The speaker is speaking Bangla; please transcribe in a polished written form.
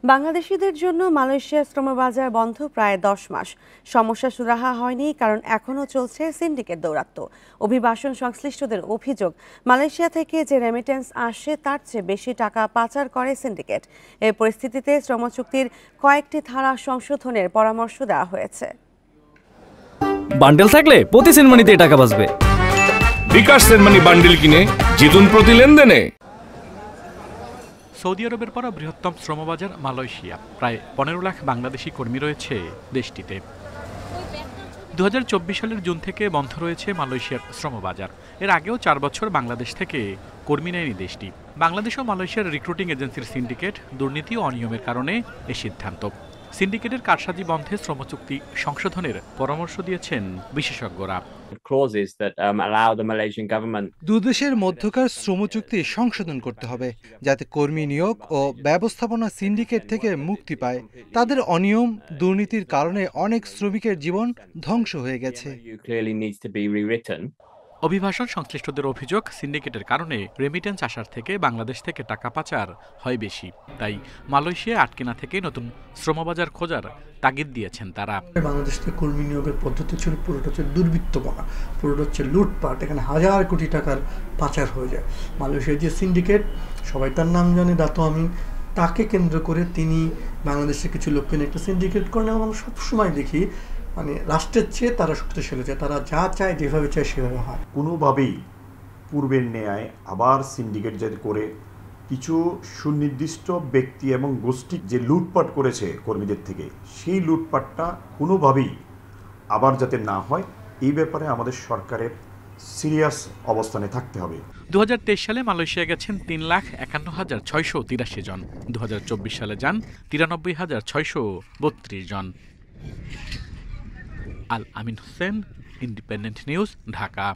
বাংলাদেশিদের জন্য মালয়েশিয়ার শ্রমবাজার বন্ধ প্রায় 10 মাস। সমস্যা সুরাহা হয়নি, কারণ এখনও চলছে সিন্ডিকেট দৌরাত্ম্য। অভিবাসন সংশ্লিষ্টদের অভিযোগ, মালয়েশিয়া থেকে যে রেমিটেন্স আসে তার চেয়ে বেশি টাকা পাচার করে সিন্ডিকেট। এই পরিস্থিতিতে শ্রমচুক্তির কয়েকটি ধারা সংশোধনের পরামর্শ দেওয়া হয়েছে। বান্ডেল থাকলে প্রতি সেনমানিতে টাকা বাঁচবে। বিকাশ সেনমানি বান্ডেল কিনে জিতুন প্রতি লেনদেনে। সৌদি আরবের পর বৃহত্তম শ্রমবাজার মালয়েশিয়া। প্রায় 15 লাখ বাংলাদেশি কর্মী রয়েছে দেশটিতে। 2024 সালের জুন থেকে বন্ধ রয়েছে মালয়েশিয়ার শ্রমবাজার। এর আগেও 4 বছর বাংলাদেশ থেকে কর্মী নেয়নি দেশটি। বাংলাদেশ ও মালয়েশিয়ার রিক্রুটিং এজেন্সির সিন্ডিকেট, দুর্নীতি ও অনিয়মের কারণে এই সিদ্ধান্ত। সিন্ডিকেটের কারসাজি বন্ধে শ্রমচুক্তি সংশোধনের পরামর্শ দিয়েছেন বিশেষজ্ঞরা। দুদেশের মধ্যকার শ্রমচুক্তি সংশোধন করতে হবে, যাতে কর্মী নিয়োগ ও ব্যবস্থাপনা সিন্ডিকেট থেকে মুক্তি পায়। তাদের অনিয়ম, দুর্নীতির কারণে অনেক শ্রমিকের জীবন ধ্বংস হয়ে গেছে। অভিবাসন সংশ্লিষ্টদের অভিযোগ, সিন্ডিকেটের কারণে রেমিটেন্স আসার থেকে বাংলাদেশ থেকে টাকা পাচার হয় বেশি। তাই মালয়েশিয়া আটকে না থেকে নতুন শ্রমবাজার খোঁজার তাগিদ দিয়েছেন তারা। বাংলাদেশ থেকে কর্মী নিয়োগের পদ্ধতি ছিল পুরোটা হচ্ছে দুর্বৃত্তপনা, পুরোটা হচ্ছে লুটপাট। এখানে হাজার কোটি টাকার পাচার হয়ে যায়। মালয়েশিয়ার যে সিন্ডিকেট, সবাই তার নাম জানে, দাতো আমিন, তাকে কেন্দ্র করে তিনি বাংলাদেশে কিছু লোককে নিয়ে একটা সিন্ডিকেট করেন। এবং আমরা সবসময় দেখি মানে রাষ্ট্রের চেয়ে তারা শক্তিশালী যায়, তারা যা চায় যেভাবে চায় সেভাবে হয়। কোনোভাবেই পূর্বের ন্যায় আবার সিন্ডিকেট যাতে করে কিছু সুনির্দিষ্ট ব্যক্তি এবং গোষ্ঠী যে লুটপাট করেছে কর্মীদের থেকে, সেই লুটপাটটা কোনোভাবেই আবার যাতে না হয়, এই ব্যাপারে আমাদের সরকারের সিরিয়াস অবস্থানে থাকতে হবে। 2023 সালে মালয়েশিয়া গেছেন 3,51,683 জন। 2024 সালে যান 93,632 জন। আল আমিন হোসেন, ইন্ডিপেন্ডেন্ট নিউজ, ঢাকা।